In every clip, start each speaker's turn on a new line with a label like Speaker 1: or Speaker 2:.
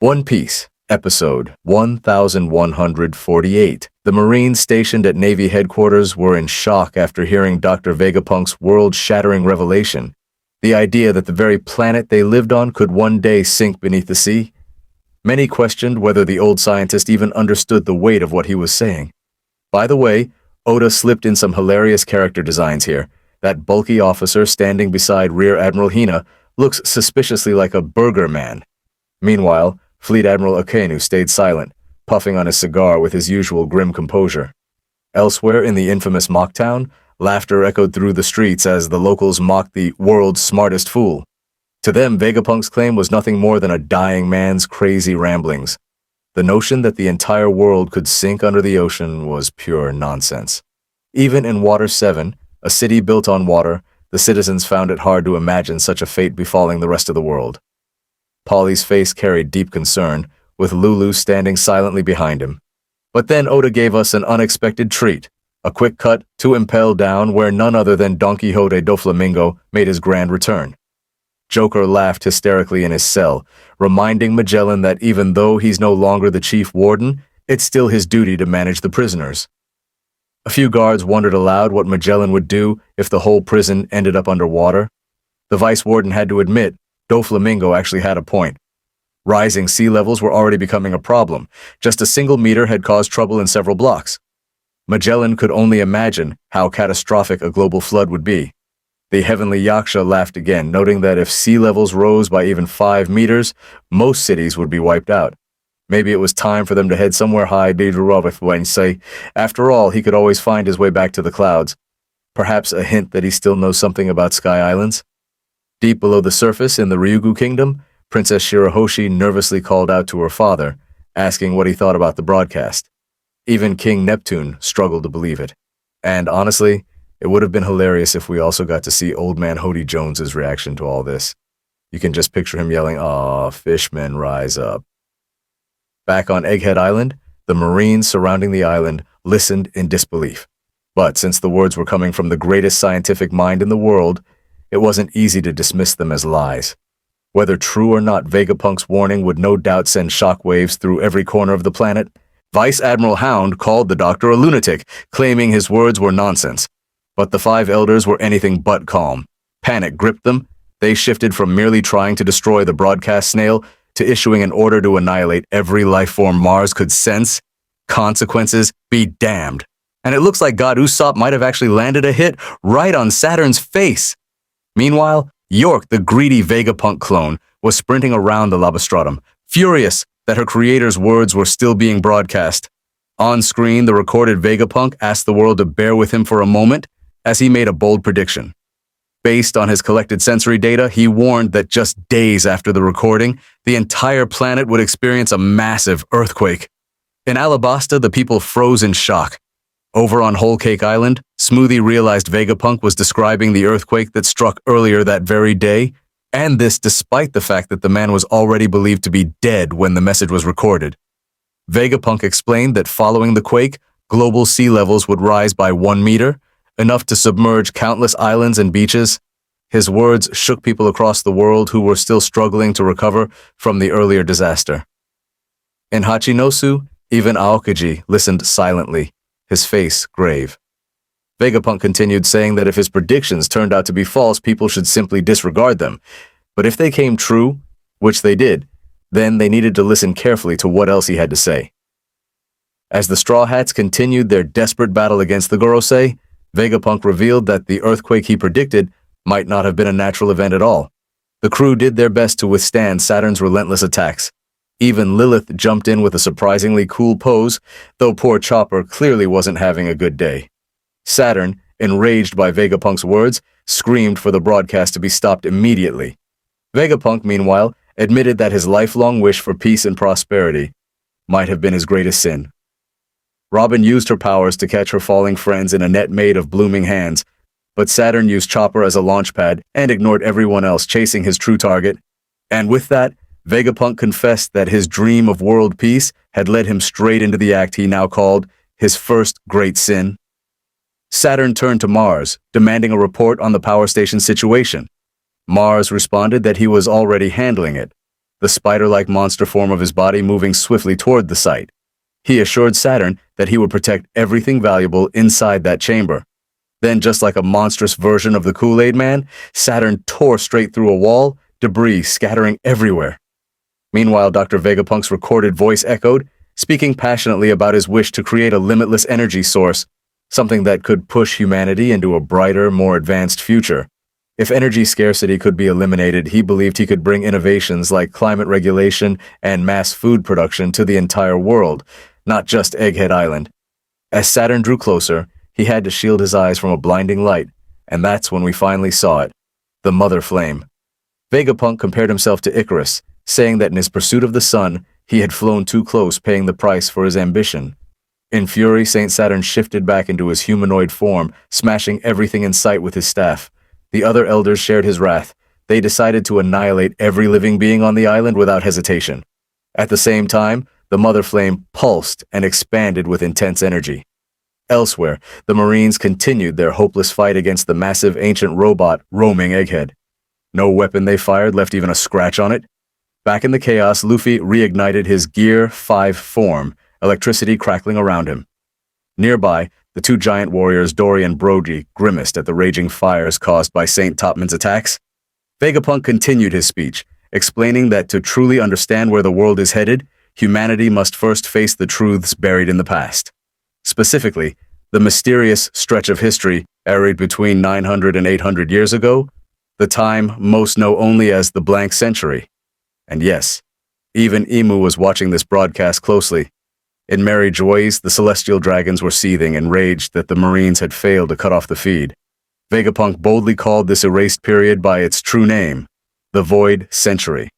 Speaker 1: One Piece, Episode 1148. The Marines stationed at Navy headquarters were in shock after hearing Dr. Vegapunk's world-shattering revelation. The idea that the very planet they lived on could one day sink beneath the sea. Many questioned whether the old scientist even understood the weight of what he was saying. By the way, Oda slipped in some hilarious character designs here. That bulky officer standing beside Rear Admiral Hina looks suspiciously like a burger man. Meanwhile, Fleet Admiral Akainu stayed silent, puffing on his cigar with his usual grim composure. Elsewhere in the infamous Mocktown, laughter echoed through the streets as the locals mocked the world's smartest fool. To them, Vegapunk's claim was nothing more than a dying man's crazy ramblings. The notion that the entire world could sink under the ocean was pure nonsense. Even in Water 7, a city built on water, the citizens found it hard to imagine such a fate befalling the rest of the world. Polly's face carried deep concern, with Lulu standing silently behind him. But then Oda gave us an unexpected treat, a quick cut to Impel down where none other than Don Quixote do Flamingo made his grand return. Joker laughed hysterically in his cell, reminding Magellan that even though he's no longer the chief warden, it's still his duty to manage the prisoners. A few guards wondered aloud what Magellan would do if the whole prison ended up underwater. The vice warden had to admit Doflamingo actually had a point. Rising sea levels were already becoming a problem. Just a single meter had caused trouble in several blocks. Magellan could only imagine how catastrophic a global flood would be. The heavenly Yaksha laughed again, noting that if sea levels rose by even 5 meters, most cities would be wiped out. Maybe it was time for them to head somewhere high, say. After all, he could always find his way back to the clouds. Perhaps a hint that he still knows something about Sky Islands? Deep below the surface in the Ryugu kingdom, Princess Shirahoshi nervously called out to her father, asking what he thought about the broadcast. Even King Neptune struggled to believe it. And honestly, it would have been hilarious if we also got to see Old Man Hody Jones's reaction to all this. You can just picture him yelling, "Aw, fishmen, rise up." Back on Egghead Island, the Marines surrounding the island listened in disbelief. But since the words were coming from the greatest scientific mind in the world, it wasn't easy to dismiss them as lies. Whether true or not, Vegapunk's warning would no doubt send shockwaves through every corner of the planet. Vice Admiral Hound called the doctor a lunatic, claiming his words were nonsense. But the 5 elders were anything but calm. Panic gripped them. They shifted from merely trying to destroy the broadcast snail to issuing an order to annihilate every life form Mars could sense. Consequences be damned. And it looks like God Usopp might have actually landed a hit right on Saturn's face. Meanwhile, York, the greedy Vegapunk clone, was sprinting around the Labostratum, furious that her creator's words were still being broadcast. On screen, the recorded Vegapunk asked the world to bear with him for a moment as he made a bold prediction. Based on his collected sensory data, he warned that just days after the recording, the entire planet would experience a massive earthquake. In Alabasta, the people froze in shock. Over on Whole Cake Island, Smoothie realized Vegapunk was describing the earthquake that struck earlier that very day, and this despite the fact that the man was already believed to be dead when the message was recorded. Vegapunk explained that following the quake, global sea levels would rise by 1 meter, enough to submerge countless islands and beaches. His words shook people across the world who were still struggling to recover from the earlier disaster. In Hachinosu, even Aokiji listened silently, his face grave. Vegapunk continued saying that if his predictions turned out to be false, people should simply disregard them. But if they came true, which they did, then they needed to listen carefully to what else he had to say. As the Straw Hats continued their desperate battle against the Gorosei, Vegapunk revealed that the earthquake he predicted might not have been a natural event at all. The crew did their best to withstand Saturn's relentless attacks. Even Lilith jumped in with a surprisingly cool pose, though poor Chopper clearly wasn't having a good day. Saturn, enraged by Vegapunk's words, screamed for the broadcast to be stopped immediately. Vegapunk, meanwhile, admitted that his lifelong wish for peace and prosperity might have been his greatest sin. Robin used her powers to catch her falling friends in a net made of blooming hands, but Saturn used Chopper as a launch pad and ignored everyone else chasing his true target. And with that, Vegapunk confessed that his dream of world peace had led him straight into the act he now called his first great sin. Saturn turned to Mars, demanding a report on the power station situation. Mars responded that he was already handling it. the spider-like monster form of his body moving swiftly toward the site. He assured Saturn that he would protect everything valuable inside that chamber. Then, just like a monstrous version of the Kool-Aid Man, Saturn tore straight through a wall, debris scattering everywhere. Meanwhile, Dr. Vegapunk's recorded voice echoed, speaking passionately about his wish to create a limitless energy source, something that could push humanity into a brighter, more advanced future. If energy scarcity could be eliminated, he believed he could bring innovations like climate regulation and mass food production to the entire world, not just Egghead Island. As Saturn drew closer, he had to shield his eyes from a blinding light, and that's when we finally saw it, the Mother Flame. Vegapunk compared himself to Icarus, saying that in his pursuit of the sun, he had flown too close, paying the price for his ambition. In fury, Saint Saturn shifted back into his humanoid form, smashing everything in sight with his staff. The other elders shared his wrath. They decided to annihilate every living being on the island without hesitation. At the same time, the Mother Flame pulsed and expanded with intense energy. Elsewhere, the Marines continued their hopeless fight against the massive ancient robot roaming Egghead. No weapon they fired left even a scratch on it. Back in the chaos, Luffy reignited his Gear 5 form, electricity crackling around him. Nearby, the two giant warriors Dory and Brody grimaced at the raging fires caused by Saint Topman's attacks. Vegapunk continued his speech, explaining that to truly understand where the world is headed, humanity must first face the truths buried in the past. Specifically, the mysterious stretch of history arid between 900 and 800 years ago, the time most know only as the blank century. And yes, even Imu was watching this broadcast closely. In merry joys, the celestial dragons were seething and raged that the Marines had failed to cut off the feed. Vegapunk boldly called this erased period by its true name, the Void Century.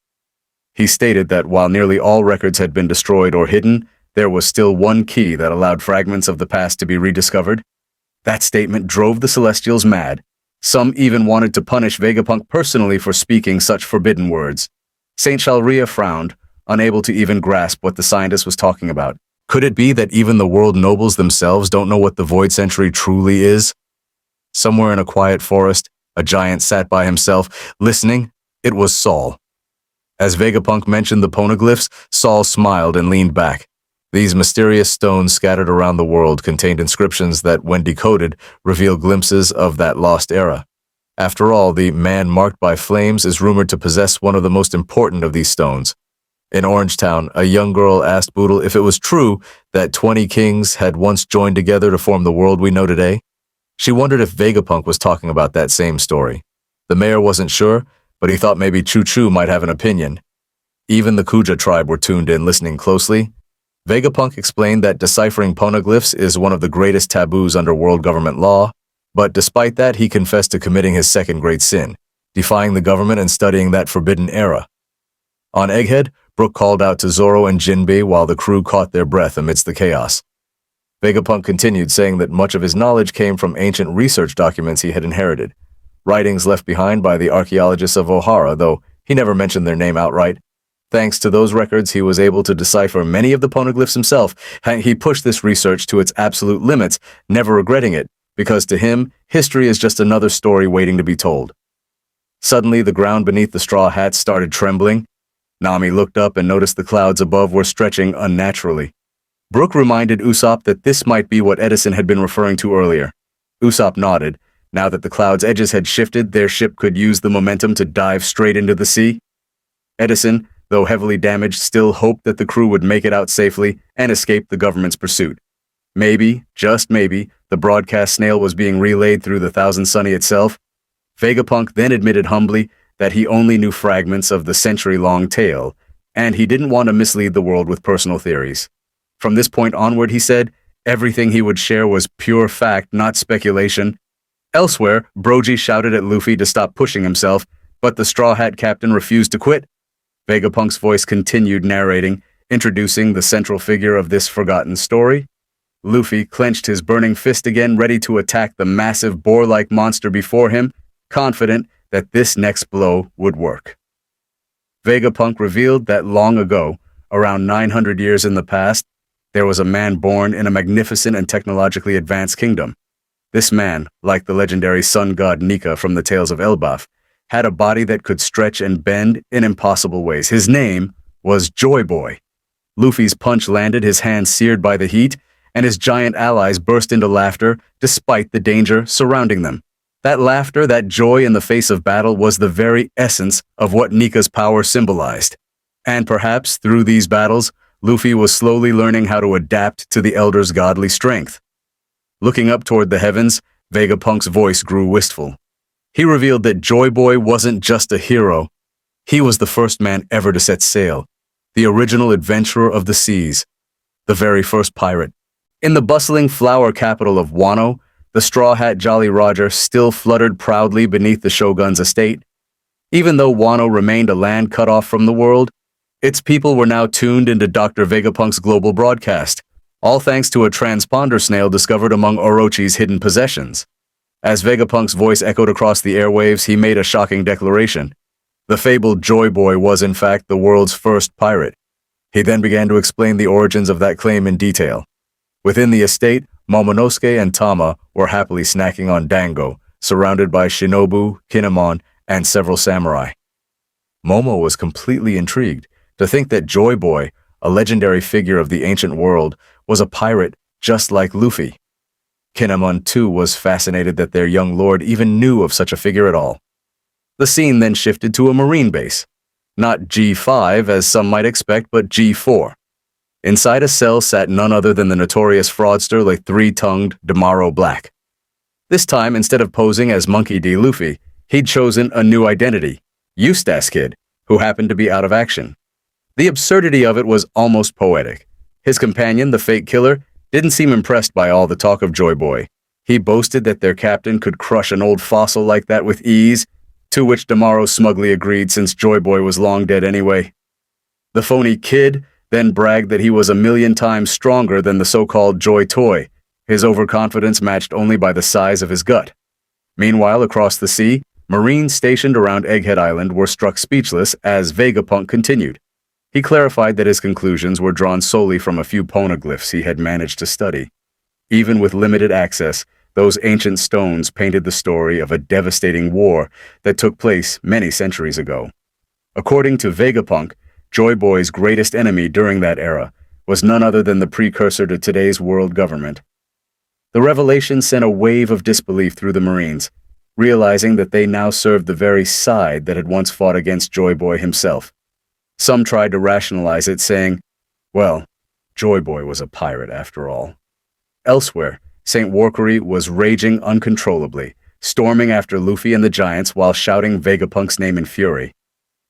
Speaker 1: He stated that while nearly all records had been destroyed or hidden, there was still one key that allowed fragments of the past to be rediscovered. That statement drove the Celestials mad. Some even wanted to punish Vegapunk personally for speaking such forbidden words. Saint Shalria frowned, unable to even grasp what the scientist was talking about. Could it be that even the world nobles themselves don't know what the Void Century truly is? Somewhere in a quiet forest, a giant sat by himself, listening. It was Saul. As Vegapunk mentioned the poneglyphs, Saul smiled and leaned back. These mysterious stones scattered around the world contained inscriptions that, when decoded, reveal glimpses of that lost era. After all, the man marked by flames is rumored to possess one of the most important of these stones. In Orangetown, a young girl asked Boodle if it was true that 20 kings had once joined together to form the world we know today. She wondered if Vegapunk was talking about that same story. The mayor wasn't sure, but he thought maybe Choo Choo might have an opinion. Even the Kuja tribe were tuned in, listening closely. Vegapunk explained that deciphering poneglyphs is one of the greatest taboos under world government law, but despite that, he confessed to committing his second great sin, defying the government and studying that forbidden era. On Egghead, Brook called out to Zoro and Jinbei while the crew caught their breath amidst the chaos. Vegapunk continued, saying that much of his knowledge came from ancient research documents he had inherited, writings left behind by the archaeologists of Ohara, though he never mentioned their name outright. Thanks to those records, he was able to decipher many of the poneglyphs himself, and he pushed this research to its absolute limits, never regretting it, because to him, history is just another story waiting to be told. Suddenly, the ground beneath the straw hats started trembling. Nami looked up and noticed the clouds above were stretching unnaturally. Brook reminded Usopp that this might be what Edison had been referring to earlier. Usopp nodded. Now that the cloud's edges had shifted, their ship could use the momentum to dive straight into the sea. Edison, though heavily damaged, still hoped that the crew would make it out safely and escape the government's pursuit. Maybe, just maybe, the broadcast snail was being relayed through the Thousand Sunny itself. Vegapunk then admitted humbly that he only knew fragments of the century-long tale, and he didn't want to mislead the world with personal theories. From this point onward, he said, everything he would share was pure fact, not speculation. Elsewhere, Brogy shouted at Luffy to stop pushing himself, but the Straw Hat captain refused to quit. Vegapunk's voice continued narrating, introducing the central figure of this forgotten story. Luffy clenched his burning fist again, ready to attack the massive boar-like monster before him, confident that this next blow would work. Vegapunk revealed that long ago, around 900 years in the past, there was a man born in a magnificent and technologically advanced kingdom. This man, like the legendary sun god Nika from the Tales of Elbaf,
Speaker 2: had a body that could stretch and bend in impossible ways. His name was Joy Boy. Luffy's punch landed, his hands seared by the heat, and his giant allies burst into laughter despite the danger surrounding them. That laughter, that joy in the face of battle, was the very essence of what Nika's power symbolized. And perhaps, through these battles, Luffy was slowly learning how to adapt to the Elder's godly strength. Looking up toward the heavens, Vegapunk's voice grew wistful. He revealed that Joy Boy wasn't just a hero. He was the first man ever to set sail, the original adventurer of the seas, the very first pirate. In the bustling flower capital of Wano, the Straw Hat Jolly Roger still fluttered proudly beneath the Shogun's estate. Even though Wano remained a land cut off from the world, its people were now tuned into Dr. Vegapunk's global broadcast, all thanks to a transponder snail discovered among Orochi's hidden possessions. As Vegapunk's voice echoed across the airwaves, he made a shocking declaration. The fabled Joy Boy was, in fact, the world's first pirate. He then began to explain the origins of that claim in detail. Within the estate, Momonosuke and Tama were happily snacking on dango, surrounded by shinobu, kinemon, and several samurai. Momo was completely intrigued to think that Joy Boy, a legendary figure of the ancient world, was a pirate just like Luffy. Kinemon, too, was fascinated that their young lord even knew of such a figure at all. The scene then shifted to a marine base. Not G5, as some might expect, but G4. Inside a cell sat none other than the notorious fraudster, the three-tongued Damaro Black. This time, instead of posing as Monkey D. Luffy, he'd chosen a new identity, Eustace Kid, who happened to be out of action. The absurdity of it was almost poetic. His companion, the fake killer, didn't seem impressed by all the talk of Joy Boy. He boasted that their captain could crush an old fossil like that with ease, to which Damaro smugly agreed since Joy Boy was long dead anyway. The phony Kid then bragged that he was 1,000,000 times stronger than the so-called Joy Toy, his overconfidence matched only by the size of his gut. Meanwhile, across the sea, Marines stationed around Egghead Island were struck speechless as Vegapunk continued. He clarified that his conclusions were drawn solely from a few poneglyphs he had managed to study. Even with limited access, those ancient stones painted the story of a devastating war that took place many centuries ago. According to Vegapunk, Joy Boy's greatest enemy during that era was none other than the precursor to today's world government. The revelation sent a wave of disbelief through the Marines, realizing that they now served the very side that had once fought against Joy Boy himself. Some tried to rationalize it, saying, well, Joy Boy was a pirate after all. Elsewhere, St. Warkery was raging uncontrollably, storming after Luffy and the Giants while shouting Vegapunk's name in fury.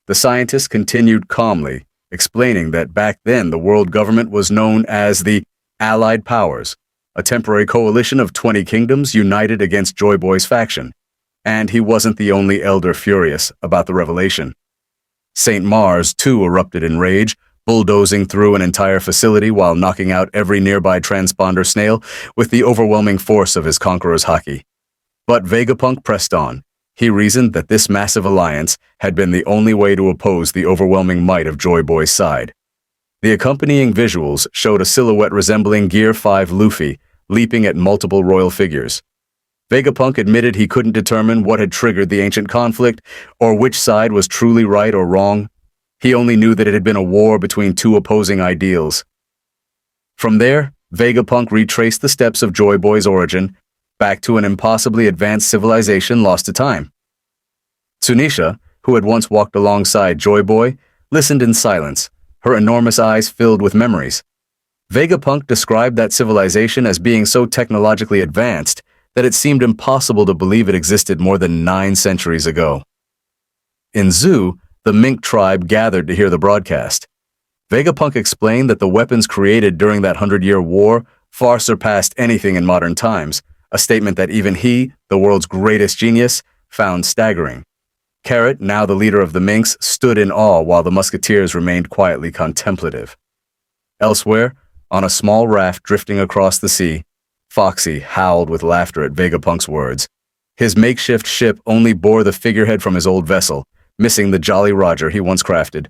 Speaker 2: The scientist continued calmly, explaining that back then the world government was known as the Allied Powers, a temporary coalition of 20 kingdoms united against Joy Boy's faction, and he wasn't the only elder furious about the revelation. St. Mars, too, erupted in rage, bulldozing through an entire facility while knocking out every nearby transponder snail with the overwhelming force of his conqueror's haki. But Vegapunk pressed on. He reasoned that this massive alliance had been the only way to oppose the overwhelming might of Joy Boy's side. The accompanying visuals showed a silhouette resembling Gear 5 Luffy, leaping at multiple royal figures. Vegapunk admitted he couldn't determine what had triggered the ancient conflict, or which side was truly right or wrong. He only knew that it had been a war between two opposing ideals. From there, Vegapunk retraced the steps of Joy Boy's origin, back to an impossibly advanced civilization lost to time. Tsunisha, who had once walked alongside Joy Boy, listened in silence, her enormous eyes filled with memories. Vegapunk described that civilization as being so technologically advanced that it seemed impossible to believe it existed more than 9 centuries ago. In Zoo, the Mink tribe gathered to hear the broadcast. Vegapunk explained that the weapons created during that 100-year war far surpassed anything in modern times, a statement that even he, the world's greatest genius, found staggering. Carrot, now the leader of the Minks, stood in awe while the musketeers remained quietly contemplative. Elsewhere, on a small raft drifting across the sea, Foxy howled with laughter at Vegapunk's words. His makeshift ship only bore the figurehead from his old vessel, missing the Jolly Roger he once crafted.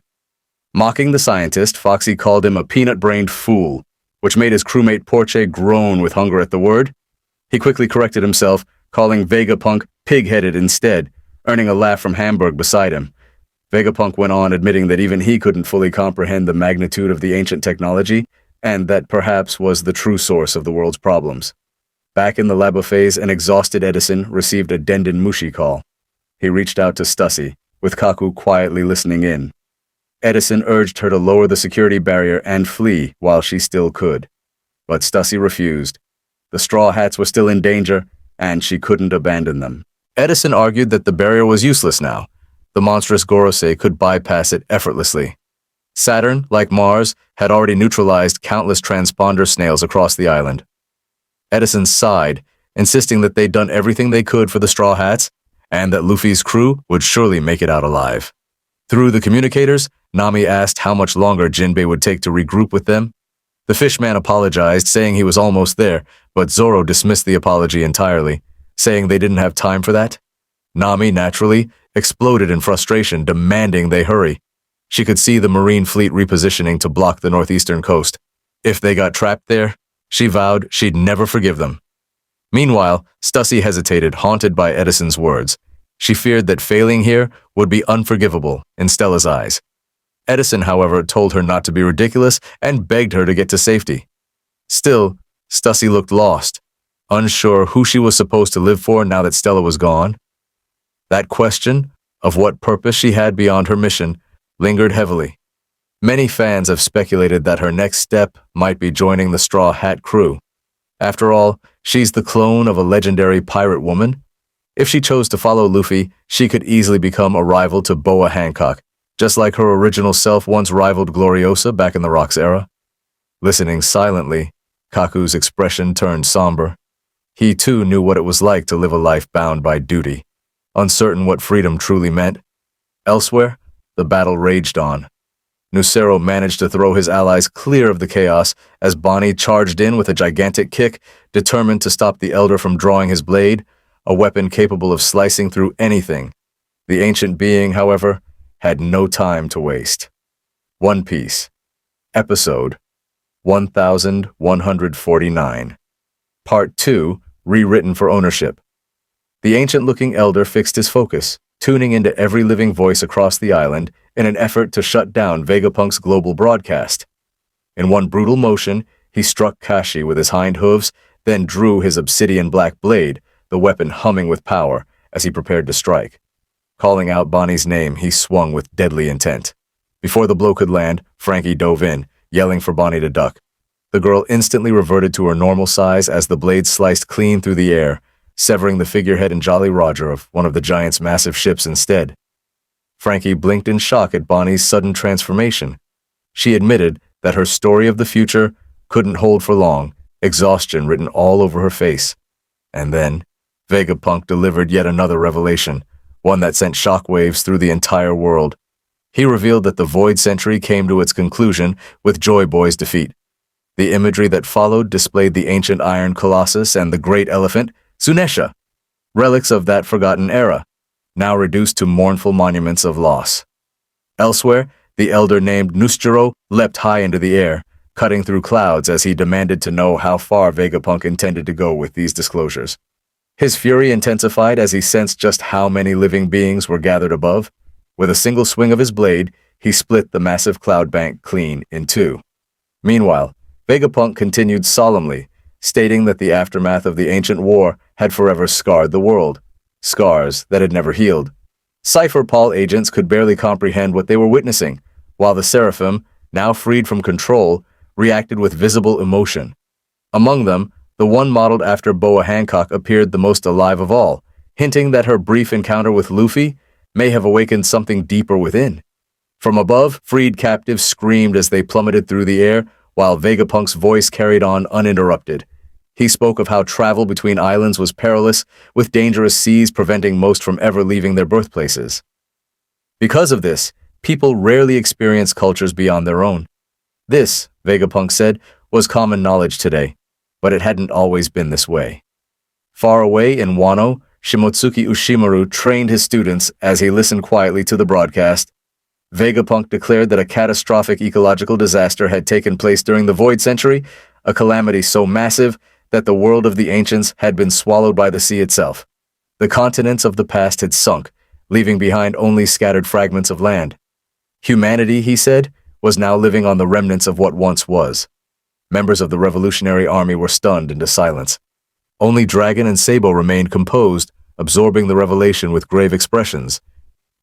Speaker 2: Mocking the scientist, Foxy called him a peanut-brained fool, which made his crewmate Porche groan with hunger at the word. He quickly corrected himself, calling Vegapunk pig-headed instead, earning a laugh from Hamburg beside him. Vegapunk went on, admitting that even he couldn't fully comprehend the magnitude of the ancient technology, and that perhaps was the true source of the world's problems. Back in the labophase, an exhausted Edison received a Denden Mushi call. He reached out to Stussy, with Kaku quietly listening in. Edison urged her to lower the security barrier and flee while she still could. But Stussy refused. The Straw Hats were still in danger, and she couldn't abandon them. Edison argued that the barrier was useless now. The monstrous Gorosei could bypass it effortlessly. Saturn, like Mars, had already neutralized countless transponder snails across the island. Edison sighed, insisting that they'd done everything they could for the Straw Hats, and that Luffy's crew would surely make it out alive. Through the communicators, Nami asked how much longer Jinbei would take to regroup with them. The fishman apologized, saying he was almost there, but Zoro dismissed the apology entirely, saying they didn't have time for that. Nami, naturally, exploded in frustration, demanding they hurry. She could see the Marine fleet repositioning to block the northeastern coast. If they got trapped there, she vowed she'd never forgive them. Meanwhile, Stussy hesitated, haunted by Edison's words. She feared that failing here would be unforgivable in Stella's eyes. Edison, however, told her not to be ridiculous and begged her to get to safety. Still, Stussy looked lost, unsure who she was supposed to live for now that Stella was gone. That question, of what purpose she had beyond her mission, lingered heavily. Many fans have speculated that her next step might be joining the Straw Hat crew. After all, she's the clone of a legendary pirate woman. If she chose to follow Luffy, she could easily become a rival to Boa Hancock, just like her original self once rivaled Gloriosa back in the Rocks era. Listening silently, Kaku's expression turned somber. He too knew what it was like to live a life bound by duty, uncertain what freedom truly meant. Elsewhere, the battle raged on. Nucero managed to throw his allies clear of the chaos as Bonnie charged in with a gigantic kick, determined to stop the Elder from drawing his blade, a weapon capable of slicing through anything. The ancient being, however, had no time to waste. One Piece. Episode 1149. Part 2, rewritten for ownership. The ancient-looking Elder fixed his focus, tuning into every living voice across the island in an effort to shut down Vegapunk's global broadcast. In one brutal motion, he struck Kashi with his hind hooves, then drew his obsidian black blade, the weapon humming with power, as he prepared to strike. Calling out Bonnie's name, he swung with deadly intent. Before the blow could land, Frankie dove in, yelling for Bonnie to duck. The girl instantly reverted to her normal size as the blade sliced clean through the air, severing the figurehead and Jolly Roger of one of the giant's massive ships instead. Frankie blinked in shock at Bonnie's sudden transformation. She admitted that her story of the future couldn't hold for long, exhaustion written all over her face. And then, Vegapunk delivered yet another revelation, one that sent shockwaves through the entire world. He revealed that the Void Century came to its conclusion with Joy Boy's defeat. The imagery that followed displayed the ancient Iron Colossus and the Great Elephant, Tsunesha, relics of that forgotten era, now reduced to mournful monuments of loss. Elsewhere, the elder named Nusjiro leapt high into the air, cutting through clouds as he demanded to know how far Vegapunk intended to go with these disclosures. His fury intensified as he sensed just how many living beings were gathered above. With a single swing of his blade, he split the massive cloud bank clean in two. Meanwhile, Vegapunk continued solemnly, stating that the aftermath of the ancient war had forever scarred the world, scars that had never healed. Cypher Paul agents could barely comprehend what they were witnessing, while the Seraphim, now freed from control, reacted with visible emotion. Among them, the one modeled after Boa Hancock appeared the most alive of all, hinting that her brief encounter with Luffy may have awakened something deeper within. From above, freed captives screamed as they plummeted through the air, while Vegapunk's voice carried on uninterrupted. He spoke of how travel between islands was perilous, with dangerous seas preventing most from ever leaving their birthplaces. Because of this, people rarely experience cultures beyond their own. This, Vegapunk said, was common knowledge today, but it hadn't always been this way. Far away in Wano, Shimotsuki Ushimaru trained his students as he listened quietly to the broadcast. Vegapunk declared that a catastrophic ecological disaster had taken place during the Void Century, a calamity so massive that the world of the ancients had been swallowed by the sea itself. The continents of the past had sunk,
Speaker 1: leaving behind only scattered fragments of land. Humanity, he said, was now living on the remnants of what once was. Members of the Revolutionary Army were stunned into silence. Only Dragon and Sabo remained composed, absorbing the revelation with grave expressions.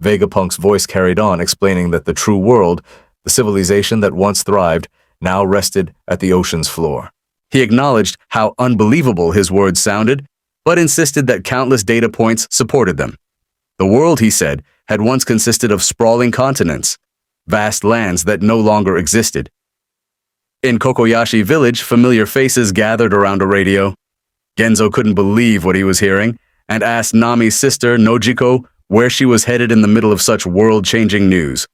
Speaker 1: Vegapunk's voice carried on, explaining that the true world, the civilization that once thrived, now rested at the ocean's floor. He acknowledged how unbelievable his words sounded, but insisted that countless data points supported them. The world, he said, had once consisted of sprawling continents, vast lands that no longer existed. In Kokoyashi village, familiar faces gathered around a radio. Genzo couldn't believe what he was hearing, and asked Nami's sister, Nojiko, where she was headed in the middle of such world-changing news.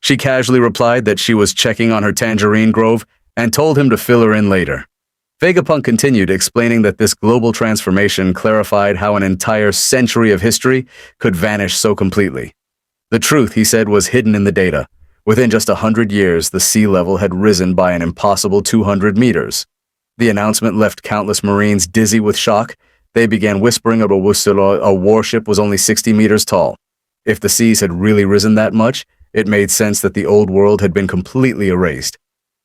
Speaker 1: She casually replied that she was checking on her tangerine grove and told him to fill her in later. Vegapunk continued, explaining that this global transformation clarified how an entire century of history could vanish so completely. The truth, he said, was hidden in the data. Within just 100 years, the sea level had risen by an impossible 200 meters. The announcement left countless Marines dizzy with shock. They began whispering a warship was only 60 meters tall. If the seas had really risen that much, it made sense that the old world had been completely erased.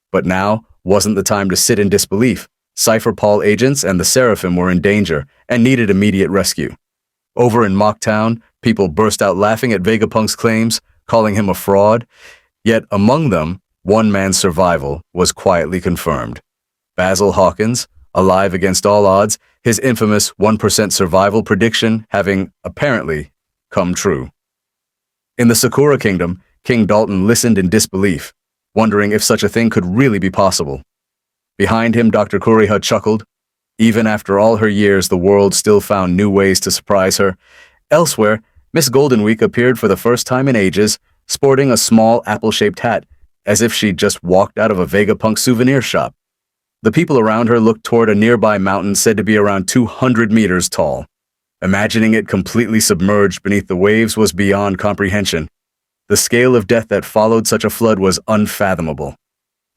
Speaker 1: But now wasn't the time to sit in disbelief. Cypher Paul agents and the Seraphim were in danger and needed immediate rescue. Over in Mocktown, people burst out laughing at Vegapunk's claims, calling him a fraud. Yet among them, one man's survival was quietly confirmed. Basil Hawkins, alive against all odds, his infamous 1% survival prediction having, apparently, come true. In the Sakura Kingdom, King Dalton listened in disbelief, wondering if such a thing could really be possible. Behind him, Dr. Kuriha chuckled. Even after all her years, the world still found new ways to surprise her. Elsewhere, Miss Goldenweek appeared for the first time in ages, sporting a small apple-shaped hat, as if she'd just walked out of a Vegapunk souvenir shop. The people around her looked toward a nearby mountain said to be around 200 meters tall. Imagining it completely submerged beneath the waves was beyond comprehension. The scale of death that followed such a flood was unfathomable.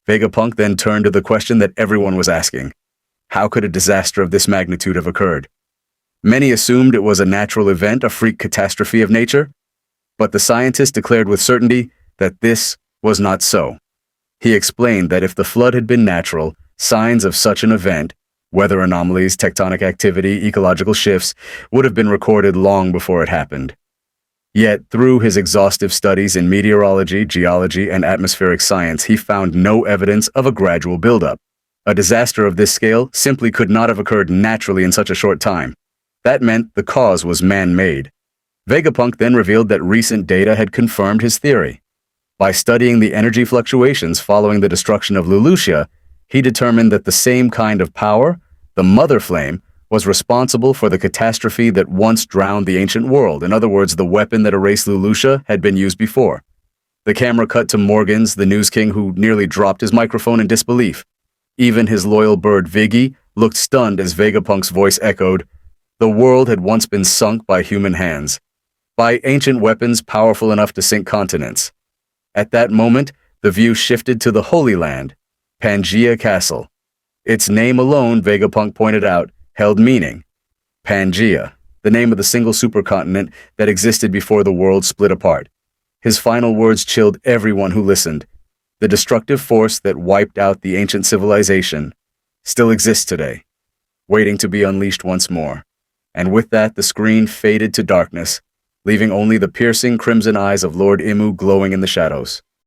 Speaker 1: Vegapunk then turned to the question that everyone was asking. How could a disaster of this magnitude have occurred? Many assumed it was a natural event, a freak catastrophe of nature, but the scientists declared with certainty that this was not so. He explained that if the flood had been natural, signs of such an event, weather anomalies, tectonic activity, ecological shifts, would have been recorded long before it happened. Yet, through his exhaustive studies in meteorology, geology, and atmospheric science, he found no evidence of a gradual buildup. A disaster of this scale simply could not have occurred naturally in such a short time. That meant the cause was man-made. Vegapunk then revealed that recent data had confirmed his theory. By studying the energy fluctuations following the destruction of Lulusia, he determined that the same kind of power, the Mother Flame, was responsible for the catastrophe that once drowned the ancient world. In other words, the weapon that erased Lulusia had been used before. The camera cut to Morgans, the news king, who nearly dropped his microphone in disbelief. Even his loyal bird Viggy looked stunned as Vegapunk's voice echoed, "The world had once been sunk by human hands, by ancient weapons powerful enough to sink continents." At that moment, the view shifted to the Holy Land, Pangaea Castle. Its name alone, Vegapunk pointed out, held meaning. Pangaea, the name of the single supercontinent that existed before the world split apart. His final words chilled everyone who listened. The destructive force that wiped out the ancient civilization still exists today, waiting to be unleashed once more. And with that, the screen faded to darkness, leaving only the piercing crimson eyes of Lord Imu glowing in the shadows.